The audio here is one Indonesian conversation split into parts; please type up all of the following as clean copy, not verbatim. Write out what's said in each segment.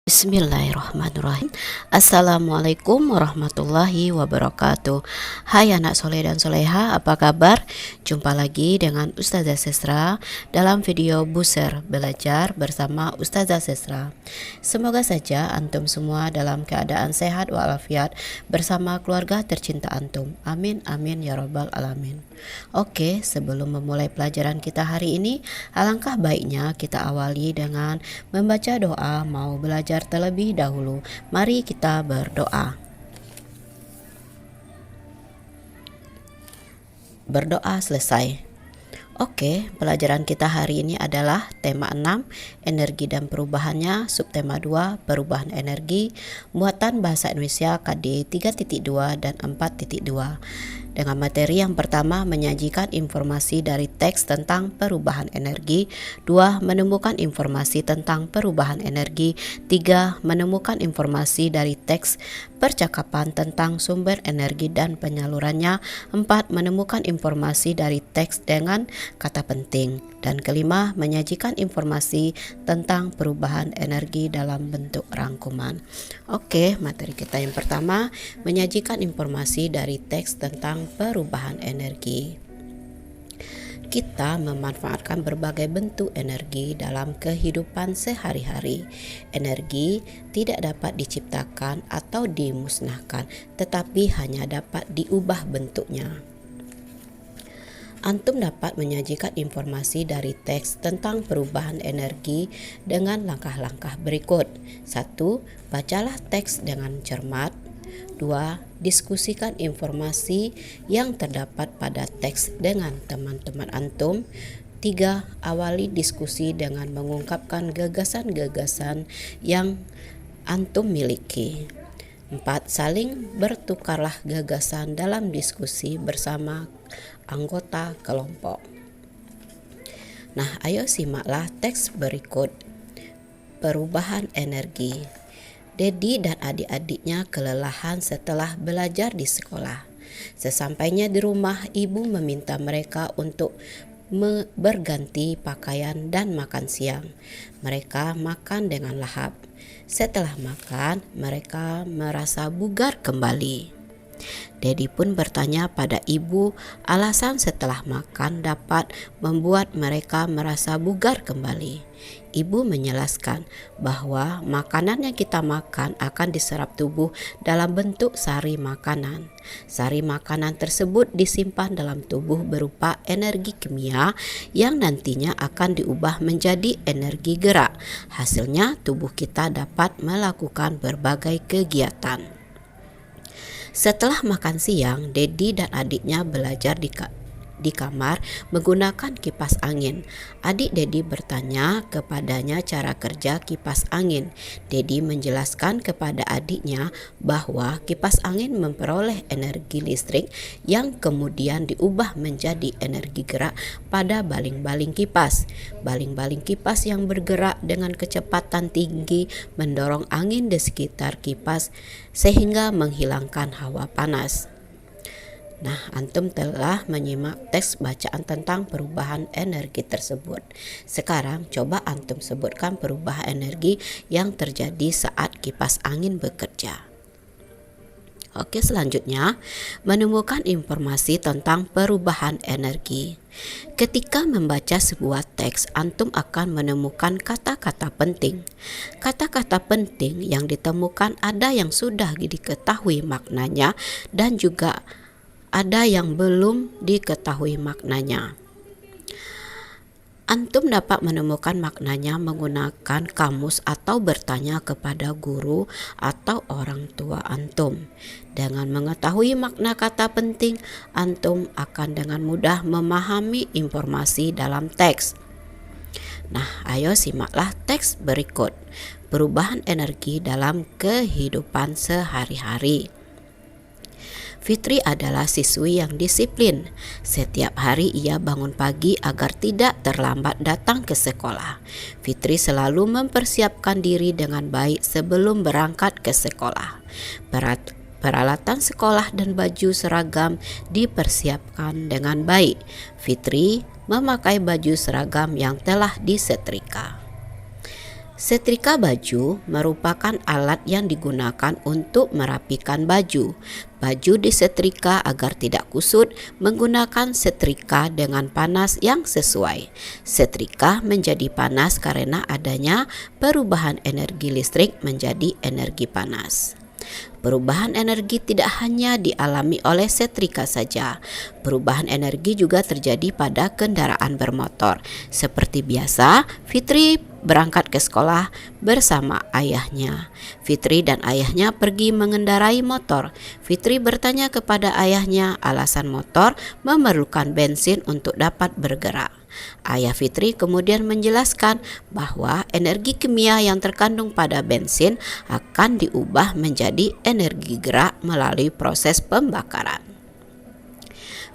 Bismillahirrahmanirrahim. Assalamualaikum warahmatullahi wabarakatuh. Hai anak soleh dan soleha, apa kabar? Jumpa lagi dengan Ustazah Sesra dalam video Buser Belajar bersama Ustazah Sesra. Semoga saja antum semua dalam keadaan sehat walafiat bersama keluarga tercinta antum. Amin amin ya rabbal alamin. Oke, sebelum memulai pelajaran kita hari ini, alangkah baiknya kita awali dengan membaca doa mau belajar terlebih dahulu. Mari kita berdoa. Berdoa selesai. Oke, pelajaran kita hari ini adalah tema 6, energi dan perubahannya, subtema 2, perubahan energi, muatan bahasa Indonesia KD 3.2 dan 4.2. Dengan materi yang pertama, menyajikan informasi dari teks tentang perubahan energi. 2. Menemukan informasi tentang perubahan energi. 3. Menemukan informasi dari teks percakapan tentang sumber energi dan penyalurannya. 4. Menemukan informasi dari teks dengan kata penting. Dan kelima, menyajikan informasi tentang perubahan energi dalam bentuk rangkuman. Oke, materi kita yang pertama, menyajikan informasi dari teks tentang perubahan energi. Kita memanfaatkan berbagai bentuk energi dalam kehidupan sehari-hari. Energi tidak dapat diciptakan atau dimusnahkan, tetapi hanya dapat diubah bentuknya. Antum dapat menyajikan informasi dari teks tentang perubahan energi dengan langkah-langkah berikut. 1. Bacalah teks dengan cermat. 2. Diskusikan informasi yang terdapat pada teks dengan teman-teman antum. 3. Awali diskusi dengan mengungkapkan gagasan-gagasan yang antum miliki. 4. Saling bertukarlah gagasan dalam diskusi bersama anggota kelompok. Nah, ayo simaklah teks berikut. Perubahan energi. Dedi dan adik-adiknya kelelahan setelah belajar di sekolah. Sesampainya di rumah, ibu meminta mereka untuk berganti pakaian dan makan siang. Mereka makan dengan lahap. Setelah makan, mereka merasa bugar kembali. Dedi pun bertanya pada ibu alasan setelah makan dapat membuat mereka merasa bugar kembali. Ibu menjelaskan bahwa makanan yang kita makan akan diserap tubuh dalam bentuk sari makanan. Sari makanan tersebut disimpan dalam tubuh berupa energi kimia yang nantinya akan diubah menjadi energi gerak. Hasilnya tubuh kita dapat melakukan berbagai kegiatan. Setelah makan siang, Dedi dan adiknya belajar di kamar menggunakan kipas angin. Adik Dedi bertanya kepadanya cara kerja kipas angin. Dedi menjelaskan kepada adiknya bahwa kipas angin memperoleh energi listrik yang kemudian diubah menjadi energi gerak pada baling-baling kipas. Baling-baling kipas yang bergerak dengan kecepatan tinggi mendorong angin di sekitar kipas sehingga menghilangkan hawa panas. Nah, antum telah menyimak teks bacaan tentang perubahan energi tersebut. Sekarang coba antum sebutkan perubahan energi yang terjadi saat kipas angin bekerja. Oke, selanjutnya menemukan informasi tentang perubahan energi. Ketika membaca sebuah teks, antum akan menemukan kata-kata penting. Kata-kata penting yang ditemukan ada yang sudah diketahui maknanya dan juga ada yang belum diketahui maknanya. Antum dapat menemukan maknanya menggunakan kamus atau bertanya kepada guru atau orang tua antum. Dengan mengetahui makna kata penting, antum akan dengan mudah memahami informasi dalam teks. Nah, ayo simaklah teks berikut. Perubahan energi dalam kehidupan sehari-hari. Fitri adalah siswi yang disiplin. Setiap hari ia bangun pagi agar tidak terlambat datang ke sekolah. Fitri selalu mempersiapkan diri dengan baik sebelum berangkat ke sekolah. Peralatan sekolah dan baju seragam dipersiapkan dengan baik. Fitri memakai baju seragam yang telah disetrika. Setrika baju merupakan alat yang digunakan untuk merapikan baju. Baju disetrika agar tidak kusut menggunakan setrika dengan panas yang sesuai. Setrika menjadi panas karena adanya perubahan energi listrik menjadi energi panas. Perubahan energi tidak hanya dialami oleh setrika saja. Perubahan energi juga terjadi pada kendaraan bermotor. Seperti biasa, Fitri berangkat ke sekolah bersama ayahnya. Fitri dan ayahnya pergi mengendarai motor. Fitri bertanya kepada ayahnya alasan motor memerlukan bensin untuk dapat bergerak. Ayah Fitri kemudian menjelaskan bahwa energi kimia yang terkandung pada bensin akan diubah menjadi energi gerak melalui proses pembakaran.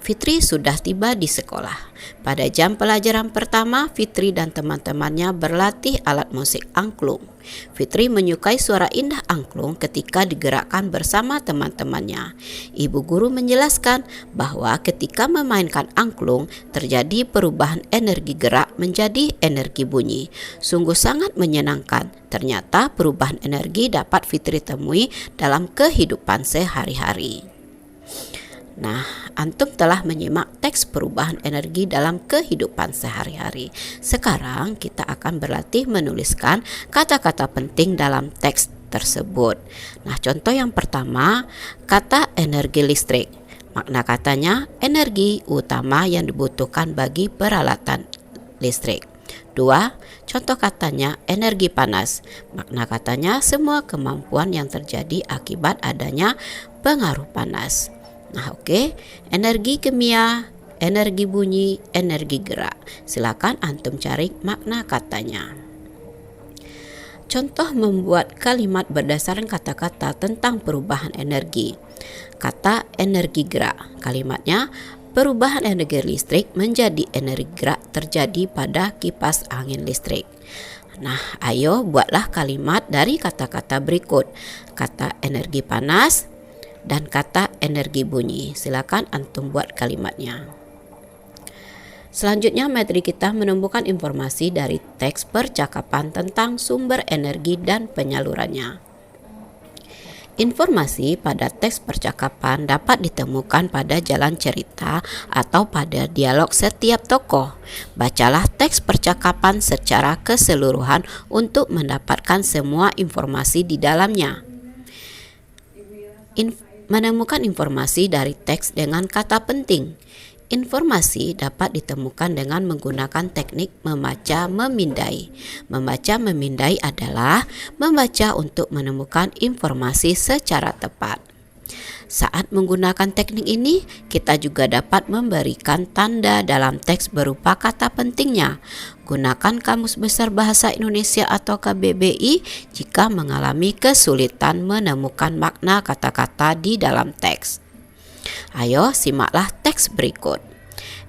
Fitri sudah tiba di sekolah. Pada jam pelajaran pertama, Fitri dan teman-temannya berlatih alat musik angklung. Fitri menyukai suara indah angklung ketika digerakkan bersama teman-temannya. Ibu guru menjelaskan bahwa ketika memainkan angklung, terjadi perubahan energi gerak menjadi energi bunyi. Sungguh sangat menyenangkan. Ternyata perubahan energi dapat Fitri temui dalam kehidupan sehari-hari. Nah, antum telah menyimak teks perubahan energi dalam kehidupan sehari-hari. Sekarang kita akan berlatih menuliskan kata-kata penting dalam teks tersebut. Nah, contoh yang pertama, kata energi listrik. Makna katanya, energi utama yang dibutuhkan bagi peralatan listrik. 2. Contoh katanya energi panas. Makna katanya semua kemampuan yang terjadi akibat adanya pengaruh panas. Nah, oke. Energi kimia, energi bunyi, energi gerak. Silakan antum cari makna katanya. Contoh membuat kalimat berdasarkan kata-kata tentang perubahan energi. Kata energi gerak. Kalimatnya, perubahan energi listrik menjadi energi gerak terjadi pada kipas angin listrik. Nah, ayo buatlah kalimat dari kata-kata berikut. Kata energi panas dan kata energi bunyi. Silakan antum buat kalimatnya. Selanjutnya, materi kita menemukan informasi dari teks percakapan tentang sumber energi dan penyalurannya. Informasi pada teks percakapan dapat ditemukan pada jalan cerita atau pada dialog setiap tokoh. Bacalah teks percakapan secara keseluruhan untuk mendapatkan semua informasi di dalamnya. Menemukan informasi dari teks dengan kata penting. Informasi dapat ditemukan dengan menggunakan teknik membaca memindai. Membaca memindai adalah membaca untuk menemukan informasi secara tepat. Saat menggunakan teknik ini, kita juga dapat memberikan tanda dalam teks berupa kata pentingnya. Gunakan Kamus Besar Bahasa Indonesia atau KBBI jika mengalami kesulitan menemukan makna kata-kata di dalam teks. Ayo simaklah teks berikut.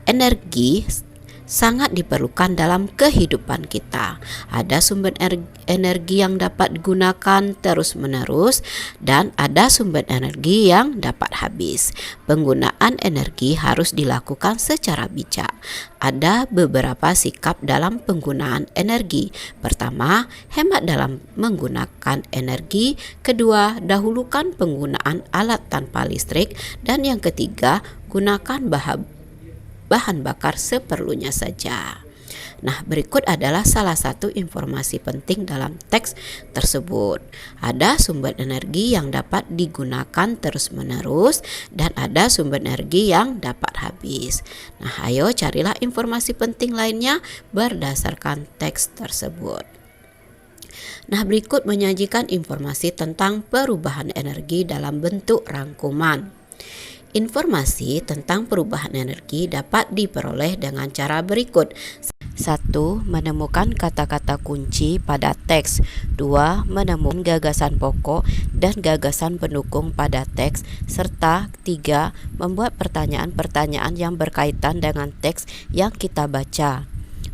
Energi sangat diperlukan dalam kehidupan kita. Ada sumber energi yang dapat digunakan terus-menerus dan ada sumber energi yang dapat habis. Penggunaan energi harus dilakukan secara bijak. Ada beberapa sikap dalam penggunaan energi. Pertama, hemat dalam menggunakan energi. Kedua, dahulukan penggunaan alat tanpa listrik. Dan yang ketiga, gunakan bahan bakar seperlunya saja. Nah, berikut adalah salah satu informasi penting dalam teks tersebut. Ada sumber energi yang dapat digunakan terus-menerus dan ada sumber energi yang dapat habis. Nah, ayo carilah informasi penting lainnya berdasarkan teks tersebut. Nah, berikut menyajikan informasi tentang perubahan energi dalam bentuk rangkuman. Informasi tentang perubahan energi dapat diperoleh dengan cara berikut. 1. Menemukan kata-kata kunci pada teks. 2. Menemukan gagasan pokok dan gagasan pendukung pada teks. Serta 3. Membuat pertanyaan-pertanyaan yang berkaitan dengan teks yang kita baca.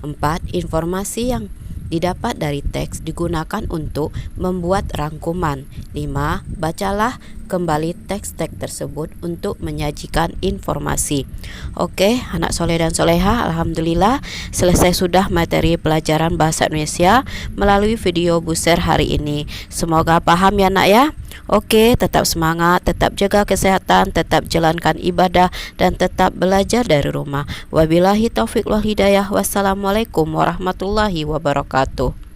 4. Informasi yang didapat dari teks digunakan untuk membuat rangkuman. 5. Bacalah kembali teks-teks tersebut untuk menyajikan informasi. Oke, anak soleh dan soleha, alhamdulillah selesai sudah materi pelajaran bahasa Indonesia melalui video Buser hari ini. Semoga paham ya nak ya. Oke, tetap semangat, tetap jaga kesehatan, tetap jalankan ibadah, dan tetap belajar dari rumah. Wabillahi taufiq wal hidayah. Wassalamualaikum warahmatullahi wabarakatuh.